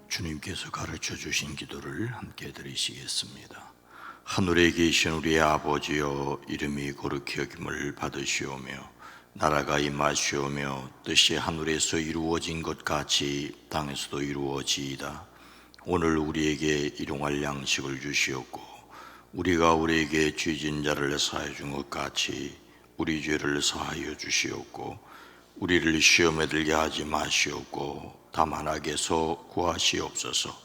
주님께서 가르쳐 주신 기도를 함께 드리시겠습니다. 하늘에 계신 우리 아버지여, 이름이 거룩히 여김을 받으시오며 나라가 임하시오며 뜻이 하늘에서 이루어진 것 같이 땅에서도 이루어지이다. 오늘 우리에게 일용할 양식을 주시옵고 우리가 우리에게 죄진 자를 사하여 준 것 같이 우리 죄를 사하여 주시옵고 우리를 시험에 들게 하지 마시옵고 다만 악에서 구하시옵소서.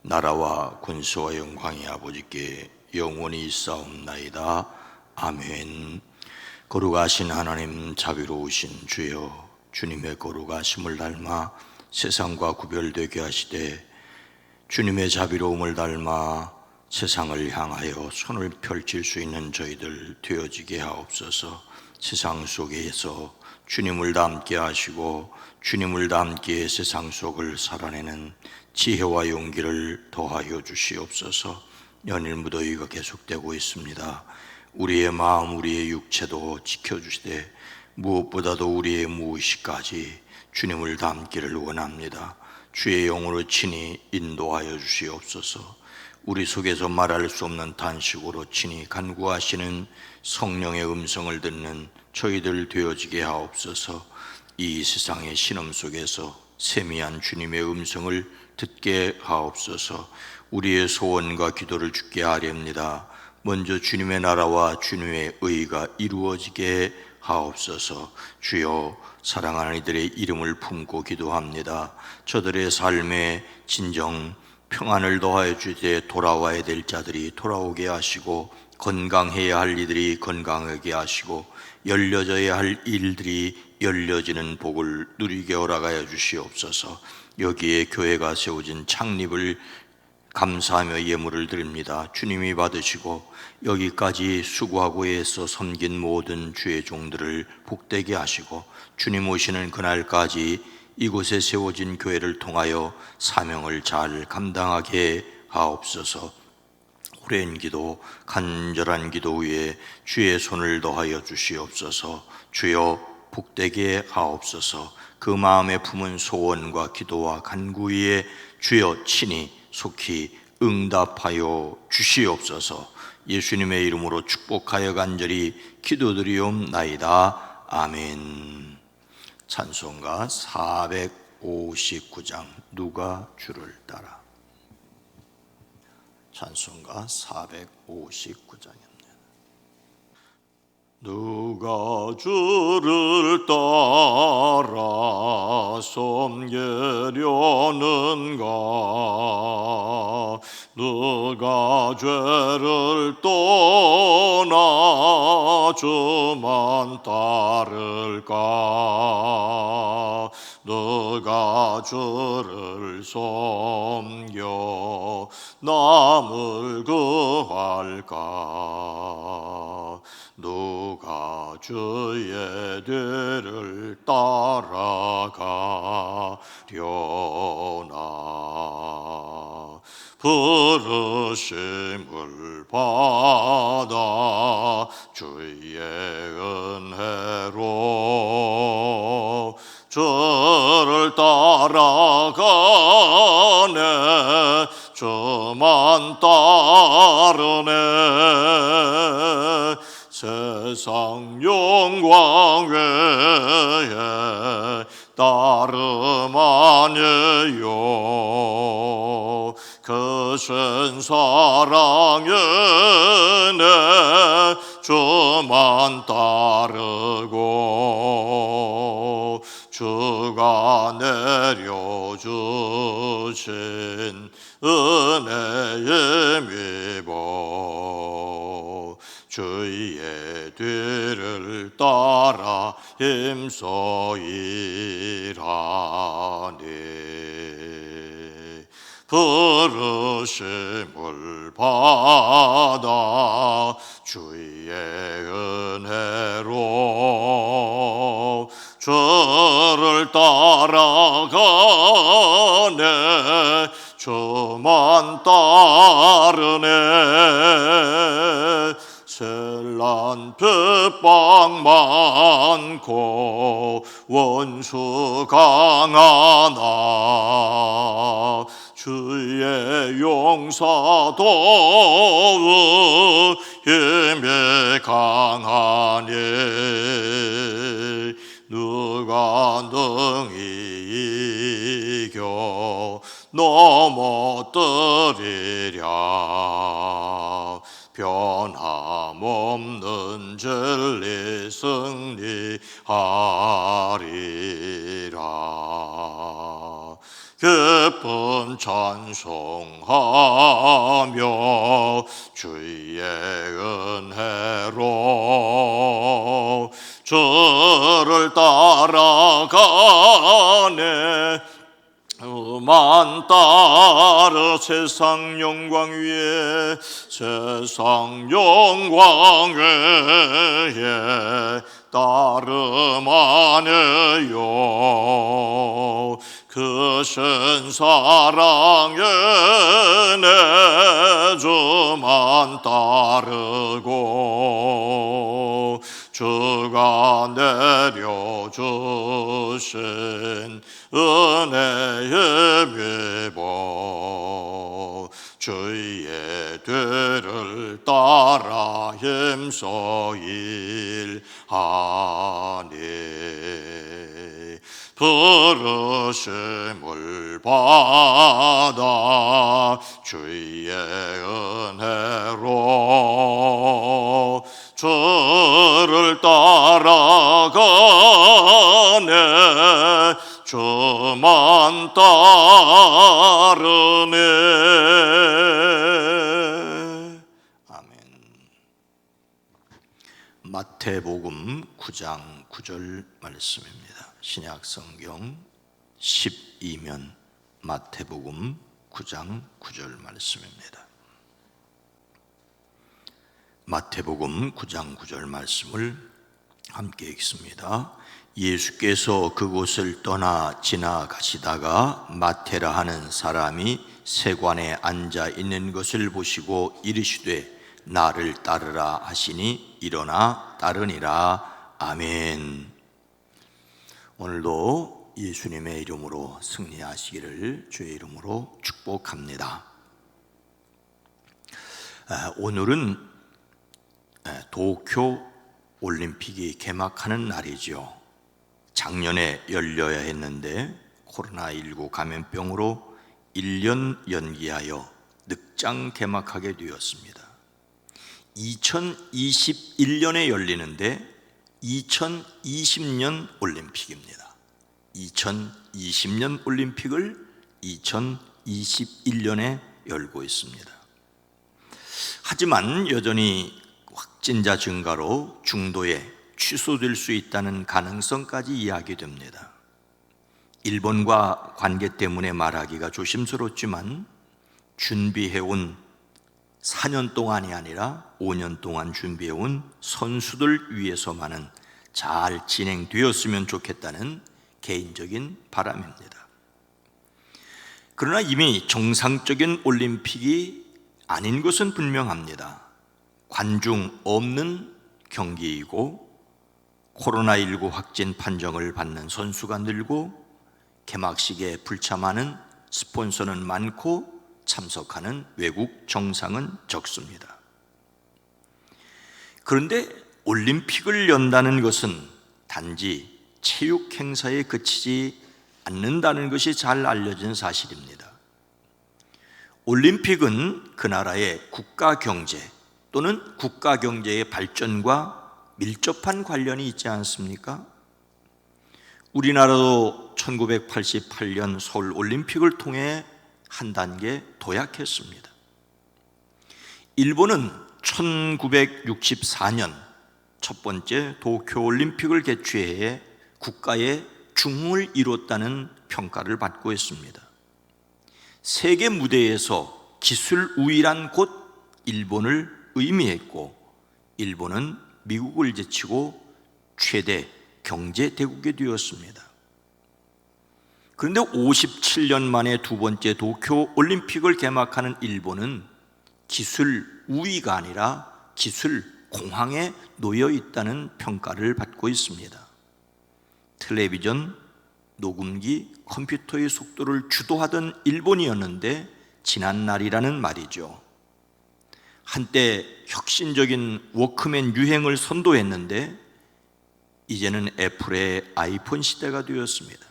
나라와 권세와 영광이 아버지께 영원히 있사옵나이다. 아멘. 거룩하신 하나님, 자비로우신 주여, 주님의 거룩하심을 닮아 세상과 구별되게 하시되 주님의 자비로움을 닮아 세상을 향하여 손을 펼칠 수 있는 저희들 되어지게 하옵소서. 세상 속에서 주님을 닮게 하시고 주님을 닮게 세상 속을 살아내는 지혜와 용기를 더하여 주시옵소서. 연일 무더위가 계속되고 있습니다. 우리의 마음, 우리의 육체도 지켜주시되 무엇보다도 우리의 무의식까지 주님을 닮기를 원합니다. 주의 영으로 친히 인도하여 주시옵소서. 우리 속에서 말할 수 없는 탄식으로 친히 간구하시는 성령의 음성을 듣는 저희들 되어지게 하옵소서. 이 세상의 신음 속에서 세미한 주님의 음성을 듣게 하옵소서. 우리의 소원과 기도를 주께 아뢰옵니다. 먼저 주님의 나라와 주님의 의가 이루어지게 하옵소서. 주여, 사랑하는 이들의 이름을 품고 기도합니다. 저들의 삶에 진정 평안을 더하여 주되 돌아와야 될 자들이 돌아오게 하시고 건강해야 할 이들이 건강하게 하시고 열려져야 할 일들이 열려지는 복을 누리게 허락하여 주시옵소서. 여기에 교회가 세워진 창립을 감사하며 예물을 드립니다. 주님이 받으시고 여기까지 수고하고 애써 섬긴 모든 주의 종들을 복되게 하시고 주님 오시는 그날까지 이곳에 세워진 교회를 통하여 사명을 잘 감당하게 하옵소서. 오랜 기도, 간절한 기도 위에 주의 손을 더하여 주시옵소서. 주여, 복되게 하옵소서. 그 마음에 품은 소원과 기도와 간구 위에 주여 친히 속히 응답하여 주시옵소서. 예수님의 이름으로 축복하여 간절히 기도드리옵나이다. 아멘. 찬송가 459장 누가 주를 따라. 찬송가 459장입니다. 누가 주를 따라 섬기려는가? 누가 죄를 떠나 주만 따를까? 누가 주를 섬겨 남을 구할까? 누가 주의 뒤를 따라가려나? 부르심을 받아 주의 은혜로 주를 따라가네. 주만 따르네. 세상 영광 외에 따름 아니요. 크신 사랑에 내 주만 따르고 주가 내려주신 은혜에 미보 주의 뒤를 따라 힘써 일하니. 부르심을 받아 주의 은혜로 주를 따라가네. 주만 따르네. 셀란 핍박 많고 원수 강하나 주의 용사도 힘에 강하니 누가 능히 이겨 넘어뜨리랴. 변함없는 진리 승리하리라. 기쁜 찬송하며 주의 은혜로 주를 따라가네. 만 따라 세상 영광 위에 세상 영광 위에 따름하네요. 크신 사랑에 내 주만 따르고 주가 내려주신 은혜의 위복 주의 뒤를 따라 힘써 일하니 부르심을 받아 주의 은혜로 주를 따라가네. 주만 따르네. 아멘. 마태복음 9장 9절 말씀입니다. 신약 성경 12면 마태복음 9장 9절 말씀입니다. 마태복음 9장 9절 말씀을 함께 읽습니다. 예수께서 그곳을 떠나 지나가시다가 마태라 하는 사람이 세관에 앉아 있는 것을 보시고 이르시되 나를 따르라 하시니 일어나 따르니라. 아멘. 오늘도 예수님의 이름으로 승리하시기를 주의 이름으로 축복합니다. 오늘은 도쿄 올림픽이 개막하는 날이죠. 작년에 열려야 했는데 코로나19 감염병으로 1년 연기하여 늑장 개막하게 되었습니다. 2021년에 열리는데 2020년 올림픽입니다. 2020년 올림픽을 2021년에 열고 있습니다. 하지만 여전히 확진자 증가로 중도에 취소될 수 있다는 가능성까지 이야기됩니다. 일본과 관계 때문에 말하기가 조심스럽지만 준비해온 4년 동안이 아니라 5년 동안 준비해온 선수들 위해서만은 잘 진행되었으면 좋겠다는 개인적인 바람입니다. 그러나 이미 정상적인 올림픽이 아닌 것은 분명합니다. 관중 없는 경기이고 코로나19 확진 판정을 받는 선수가 늘고 개막식에 불참하는 스폰서는 많고 참석하는 외국 정상은 적습니다. 그런데 올림픽을 연다는 것은 단지 체육 행사에 그치지 않는다는 것이 잘 알려진 사실입니다. 올림픽은 그 나라의 국가 경제 또는 국가 경제의 발전과 밀접한 관련이 있지 않습니까? 우리나라도 1988년 서울 올림픽을 통해 한 단계 도약했습니다. 일본은 1964년 첫 번째 도쿄 올림픽을 개최해 국가의 중흥을 이뤘다는 평가를 받고 있습니다. 세계 무대에서 기술 우위란 곳 일본을 의미했고 일본은 미국을 제치고 최대 경제 대국이 되었습니다. 그런데 57년 만에 두 번째 도쿄 올림픽을 개막하는 일본은 기술 우위가 아니라 기술 공황에 놓여 있다는 평가를 받고 있습니다. 텔레비전, 녹음기, 컴퓨터의 속도를 주도하던 일본이었는데 지난 날이라는 말이죠. 한때 혁신적인 워크맨 유행을 선도했는데 이제는 애플의 아이폰 시대가 되었습니다.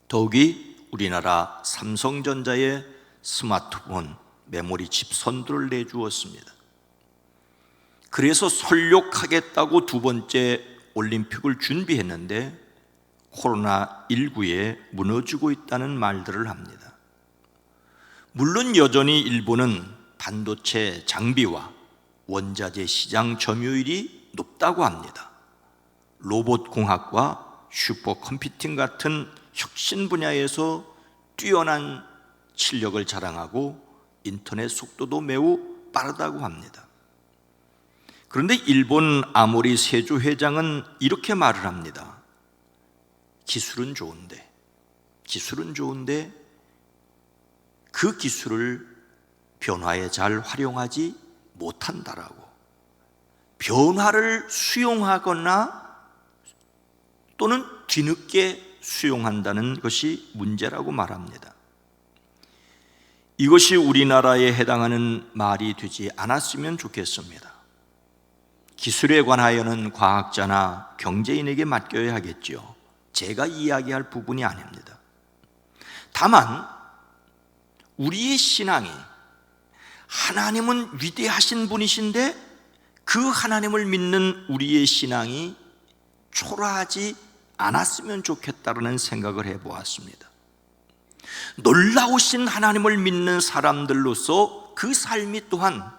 더욱이 우리나라 삼성전자의 스마트폰 메모리 칩 선두를 내주었습니다. 그래서 설욕하겠다고 두 번째 올림픽을 준비했는데 코로나19에 무너지고 있다는 말들을 합니다. 물론 여전히 일본은 반도체 장비와 원자재 시장 점유율이 높다고 합니다. 로봇 공학과 슈퍼컴퓨팅 같은 혁신 분야에서 뛰어난 실력을 자랑하고 인터넷 속도도 매우 빠르다고 합니다. 그런데 일본 아모리 세조 회장은 이렇게 말을 합니다. 기술은 좋은데 그 기술을 변화에 잘 활용하지 못한다라고. 변화를 수용하거나 또는 뒤늦게 수용한다는 것이 문제라고 말합니다. 이것이 우리나라에 해당하는 말이 되지 않았으면 좋겠습니다. 기술에 관하여는 과학자나 경제인에게 맡겨야 하겠죠. 제가 이야기할 부분이 아닙니다. 다만 우리의 신앙이 하나님은 위대하신 분이신데 그 하나님을 믿는 우리의 신앙이 초라하지 않았으면 좋겠다는 생각을 해보았습니다. 놀라우신 하나님을 믿는 사람들로서 그 삶이 또한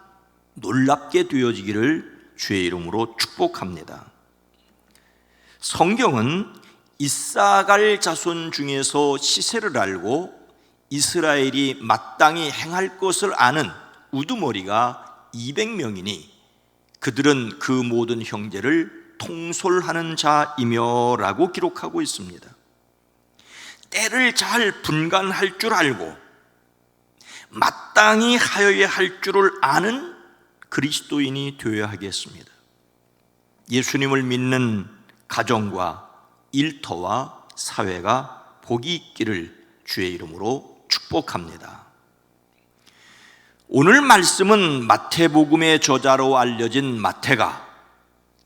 놀랍게 되어지기를 주의 이름으로 축복합니다. 성경은 이사갈 자손 중에서 시세를 알고 이스라엘이 마땅히 행할 것을 아는 우두머리가 200명이니 그들은 그 모든 형제를 통솔하는 자이며 라고 기록하고 있습니다. 때를 잘 분간할 줄 알고 마땅히 하여야 할 줄을 아는 그리스도인이 되어야 하겠습니다. 예수님을 믿는 가정과 일터와 사회가 복이 있기를 주의 이름으로 축복합니다. 오늘 말씀은 마태복음의 저자로 알려진 마태가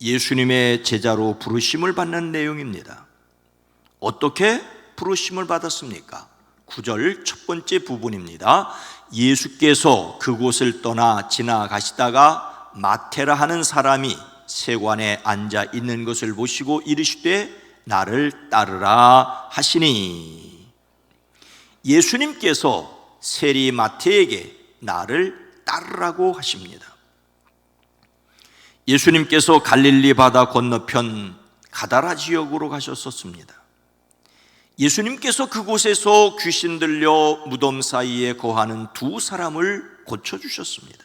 예수님의 제자로 부르심을 받는 내용입니다. 어떻게 부르심을 받았습니까? 9절 첫 번째 부분입니다. 예수께서 그곳을 떠나 지나가시다가 마태라 하는 사람이 세관에 앉아 있는 것을 보시고 이르시되 나를 따르라 하시니, 예수님께서 세리 마태에게 나를 따르라고 하십니다. 예수님께서 갈릴리 바다 건너편 가다라 지역으로 가셨었습니다. 예수님께서 그곳에서 귀신 들려 무덤 사이에 거하는 두 사람을 고쳐주셨습니다.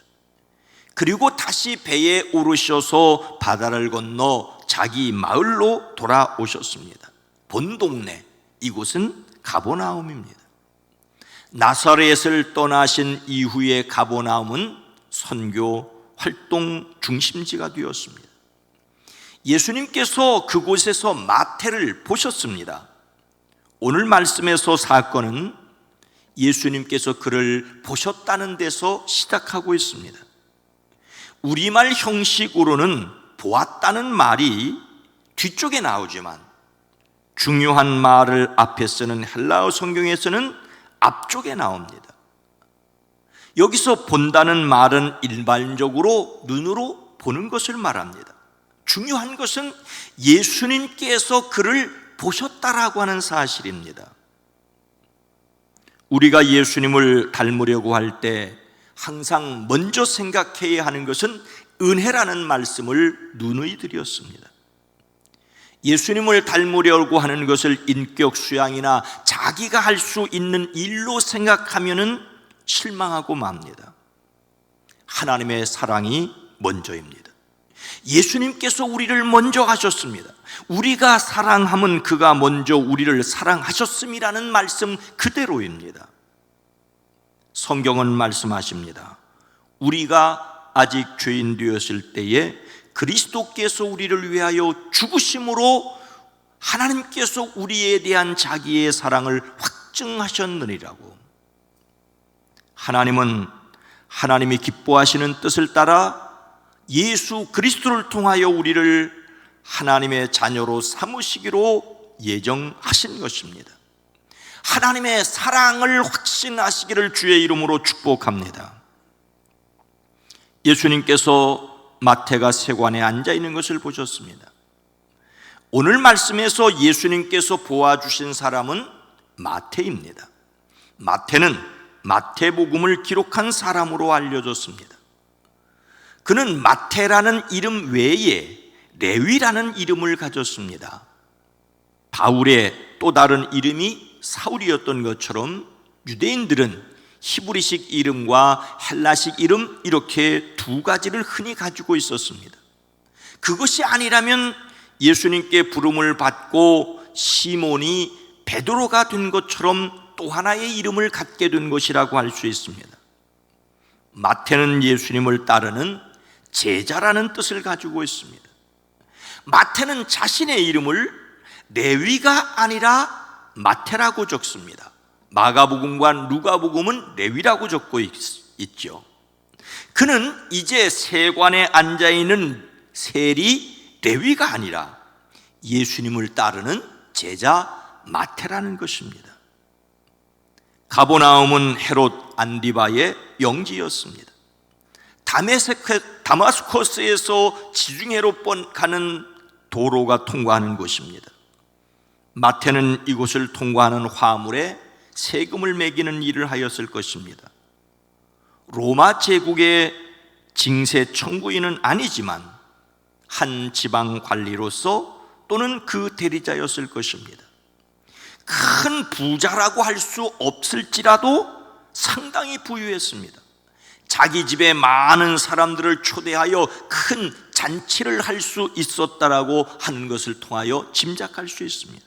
그리고 다시 배에 오르셔서 바다를 건너 자기 마을로 돌아오셨습니다. 본 동네, 이곳은 가버나움입니다. 나사렛을 떠나신 이후에 가버나움은 선교 활동 중심지가 되었습니다. 예수님께서 그곳에서 마태를 보셨습니다. 오늘 말씀에서 사건은 예수님께서 그를 보셨다는 데서 시작하고 있습니다. 우리말 형식으로는 보았다는 말이 뒤쪽에 나오지만 중요한 말을 앞에 쓰는 헬라어 성경에서는 앞쪽에 나옵니다. 여기서 본다는 말은 일반적으로 눈으로 보는 것을 말합니다. 중요한 것은 예수님께서 그를 보셨다라고 하는 사실입니다. 우리가 예수님을 닮으려고 할 때 항상 먼저 생각해야 하는 것은 은혜라는 말씀을 누누이 드렸습니다. 예수님을 닮으려고 하는 것을 인격 수양이나 자기가 할 수 있는 일로 생각하면은 실망하고 맙니다. 하나님의 사랑이 먼저입니다. 예수님께서 우리를 먼저 하셨습니다. 우리가 사랑함은 그가 먼저 우리를 사랑하셨음이라는 말씀 그대로입니다. 성경은 말씀하십니다. 우리가 아직 죄인 되었을 때에 그리스도께서 우리를 위하여 죽으심으로 하나님께서 우리에 대한 자기의 사랑을 확증하셨느니라고. 하나님은 하나님이 기뻐하시는 뜻을 따라 예수 그리스도를 통하여 우리를 하나님의 자녀로 삼으시기로 예정하신 것입니다. 하나님의 사랑을 확신하시기를 주의 이름으로 축복합니다. 예수님께서 마태가 세관에 앉아 있는 것을 보셨습니다. 오늘 말씀에서 예수님께서 보아주신 사람은 마태입니다. 마태는 마태복음을 기록한 사람으로 알려졌습니다. 그는 마태라는 이름 외에 레위라는 이름을 가졌습니다. 바울의 또 다른 이름이 사울이었던 것처럼 유대인들은 히브리식 이름과 헬라식 이름 이렇게 두 가지를 흔히 가지고 있었습니다. 그것이 아니라면 예수님께 부름을 받고 시몬이 베드로가 된 것처럼 또 하나의 이름을 갖게 된 것이라고 할 수 있습니다. 마태는 예수님을 따르는 제자라는 뜻을 가지고 있습니다. 마태는 자신의 이름을 레위가 아니라 마태라고 적습니다. 마가복음과 누가복음은 레위라고 적고 있죠. 그는 이제 세관에 앉아있는 세리 레위가 아니라 예수님을 따르는 제자 마태라는 것입니다. 가버나움은 헤롯 안디바의 영지였습니다. 다마스커스에서 지중해로 가는 도로가 통과하는 곳입니다. 마태는 이곳을 통과하는 화물에 세금을 매기는 일을 하였을 것입니다. 로마 제국의 징세 청구인은 아니지만 한 지방 관리로서 또는 그 대리자였을 것입니다. 큰 부자라고 할 수 없을지라도 상당히 부유했습니다. 자기 집에 많은 사람들을 초대하여 큰 잔치를 할 수 있었다라고 하는 것을 통하여 짐작할 수 있습니다.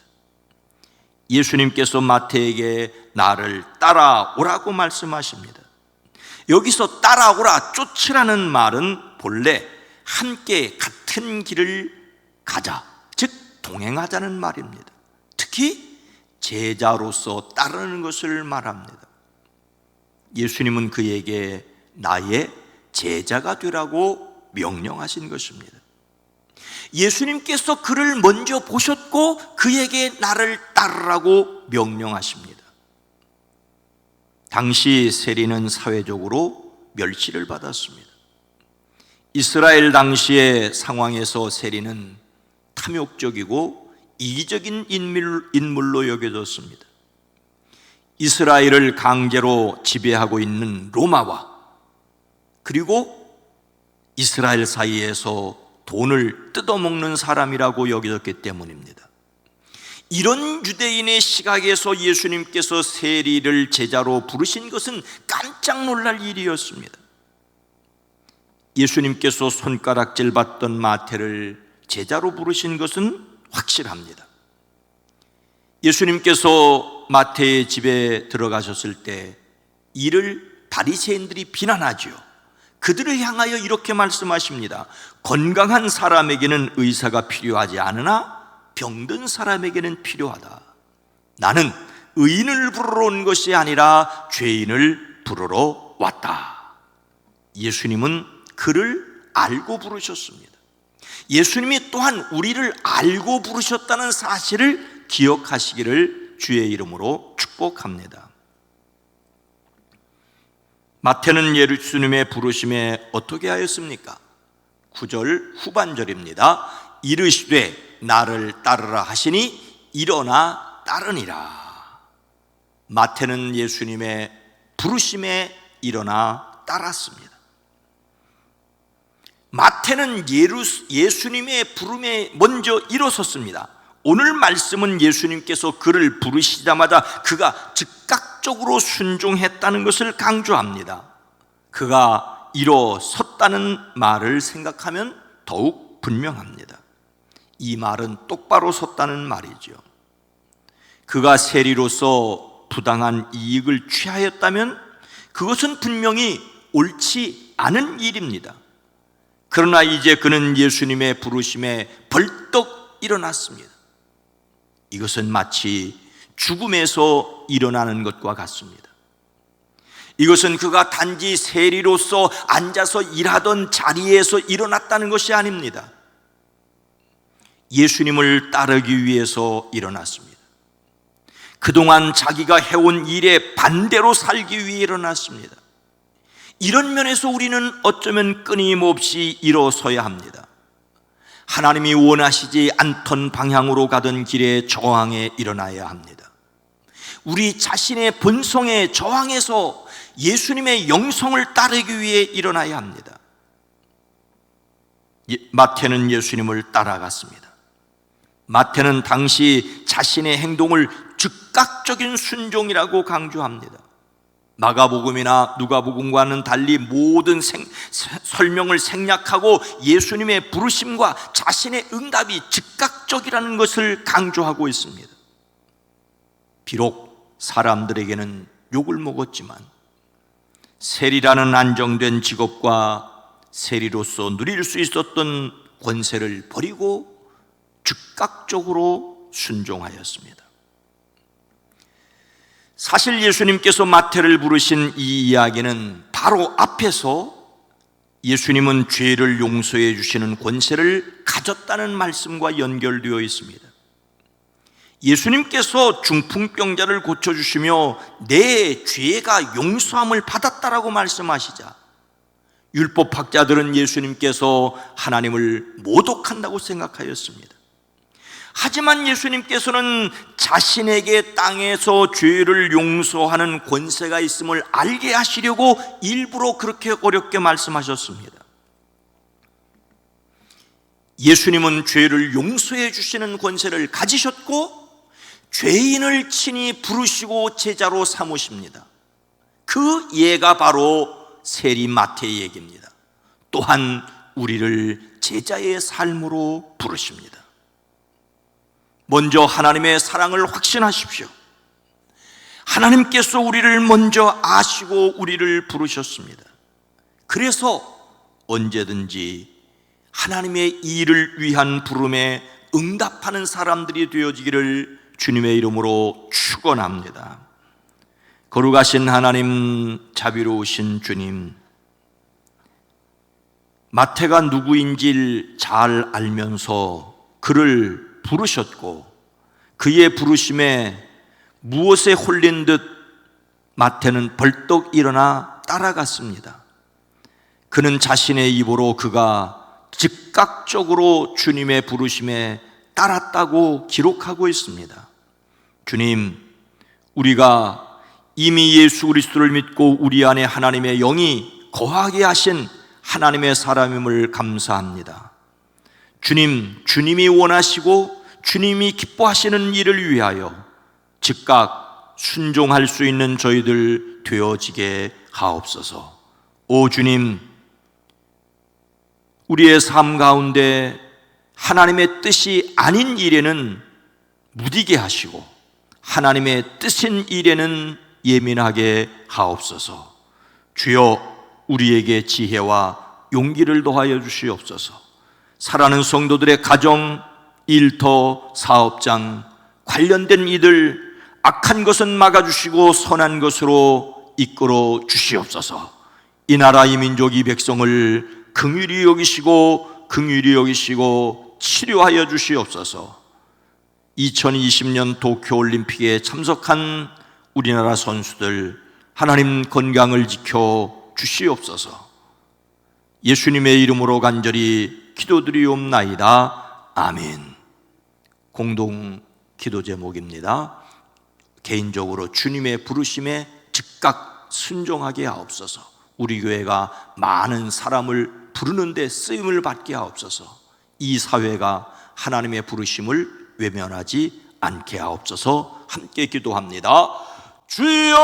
예수님께서 마태에게 나를 따라오라고 말씀하십니다. 여기서 따라오라, 쫓으라는 말은 본래 함께 같은 길을 가자, 즉 동행하자는 말입니다. 특히 제자로서 따르는 것을 말합니다. 예수님은 그에게 나의 제자가 되라고 명령하신 것입니다. 예수님께서 그를 먼저 보셨고 그에게 나를 따르라고 명령하십니다. 당시 세리는 사회적으로 멸시를 받았습니다. 이스라엘 당시의 상황에서 세리는 탐욕적이고 이기적인 인물로 여겨졌습니다. 이스라엘을 강제로 지배하고 있는 로마와 그리고 이스라엘 사이에서 돈을 뜯어먹는 사람이라고 여겨졌기 때문입니다. 이런 유대인의 시각에서 예수님께서 세리를 제자로 부르신 것은 깜짝 놀랄 일이었습니다. 예수님께서 손가락질 받던 마태를 제자로 부르신 것은 확실합니다. 예수님께서 마태의 집에 들어가셨을 때 이를 바리새인들이 비난하죠. 그들을 향하여 이렇게 말씀하십니다. 건강한 사람에게는 의사가 필요하지 않으나 병든 사람에게는 필요하다. 나는 의인을 부르러 온 것이 아니라 죄인을 부르러 왔다. 예수님은 그를 알고 부르셨습니다. 예수님이 또한 우리를 알고 부르셨다는 사실을 기억하시기를 주의 이름으로 축복합니다. 마태는 예수님의 부르심에 어떻게 하였습니까? 9절 후반절입니다. 이르시되 나를 따르라 하시니 일어나 따르니라. 마태는 예수님의 부르심에 일어나 따랐습니다. 마태는 예수님의 부름에 먼저 일어섰습니다. 오늘 말씀은 예수님께서 그를 부르시자마자 그가 즉각적으로 순종했다는 것을 강조합니다. 그가 일어섰다는 말을 생각하면 더욱 분명합니다. 이 말은 똑바로 섰다는 말이죠. 그가 세리로서 부당한 이익을 취하였다면 그것은 분명히 옳지 않은 일입니다. 그러나 이제 그는 예수님의 부르심에 벌떡 일어났습니다. 이것은 마치 죽음에서 일어나는 것과 같습니다. 이것은 그가 단지 세리로서 앉아서 일하던 자리에서 일어났다는 것이 아닙니다. 예수님을 따르기 위해서 일어났습니다. 그동안 자기가 해온 일에 반대로 살기 위해 일어났습니다. 이런 면에서 우리는 어쩌면 끊임없이 일어서야 합니다. 하나님이 원하시지 않던 방향으로 가던 길에 저항해 일어나야 합니다. 우리 자신의 본성에 저항해서 예수님의 영성을 따르기 위해 일어나야 합니다. 마태는 예수님을 따라갔습니다. 마태는 당시 자신의 행동을 즉각적인 순종이라고 강조합니다. 마가복음이나 누가복음과는 달리 모든 설명을 생략하고 예수님의 부르심과 자신의 응답이 즉각적이라는 것을 강조하고 있습니다. 비록 사람들에게는 욕을 먹었지만 세리라는 안정된 직업과 세리로서 누릴 수 있었던 권세를 버리고 즉각적으로 순종하였습니다. 사실 예수님께서 마태를 부르신 이 이야기는 바로 앞에서 예수님은 죄를 용서해 주시는 권세를 가졌다는 말씀과 연결되어 있습니다. 예수님께서 중풍병자를 고쳐주시며 내 죄가 용서함을 받았다라고 말씀하시자 율법학자들은 예수님께서 하나님을 모독한다고 생각하였습니다. 하지만 예수님께서는 자신에게 땅에서 죄를 용서하는 권세가 있음을 알게 하시려고 일부러 그렇게 어렵게 말씀하셨습니다. 예수님은 죄를 용서해 주시는 권세를 가지셨고 죄인을 친히 부르시고 제자로 삼으십니다. 그 예가 바로 세리 마태의 얘기입니다. 또한 우리를 제자의 삶으로 부르십니다. 먼저 하나님의 사랑을 확신하십시오. 하나님께서 우리를 먼저 아시고 우리를 부르셨습니다. 그래서 언제든지 하나님의 일을 위한 부름에 응답하는 사람들이 되어지기를 주님의 이름으로 축원합니다. 거룩하신 하나님, 자비로우신 주님, 마태가 누구인지를 잘 알면서 그를 부르셨고 그의 부르심에 무엇에 홀린 듯 마태는 벌떡 일어나 따라갔습니다. 그는 자신의 입으로 그가 즉각적으로 주님의 부르심에 따랐다고 기록하고 있습니다. 주님, 우리가 이미 예수 그리스도를 믿고 우리 안에 하나님의 영이 거하게 하신 하나님의 사람임을 감사합니다. 주님, 주님이 원하시고 주님이 기뻐하시는 일을 위하여 즉각 순종할 수 있는 저희들 되어지게 하옵소서. 오 주님, 우리의 삶 가운데 하나님의 뜻이 아닌 일에는 무디게 하시고 하나님의 뜻인 일에는 예민하게 하옵소서. 주여, 우리에게 지혜와 용기를 더하여 주시옵소서. 사랑하는 성도들의 가정, 일터, 사업장 관련된 이들 악한 것은 막아주시고 선한 것으로 이끌어 주시옵소서. 이 나라 이 민족 이 백성을 긍휼히 여기시고 치료하여 주시옵소서. 2020년 도쿄올림픽에 참석한 우리나라 선수들 하나님 건강을 지켜 주시옵소서. 예수님의 이름으로 간절히 기도드리옵나이다. 아멘. 공동 기도 제목입니다. 개인적으로 주님의 부르심에 즉각 순종하게 하옵소서. 우리 교회가 많은 사람을 부르는 데 쓰임을 받게 하옵소서. 이 사회가 하나님의 부르심을 외면하지 않게 하옵소서. 함께 기도합니다. 주여!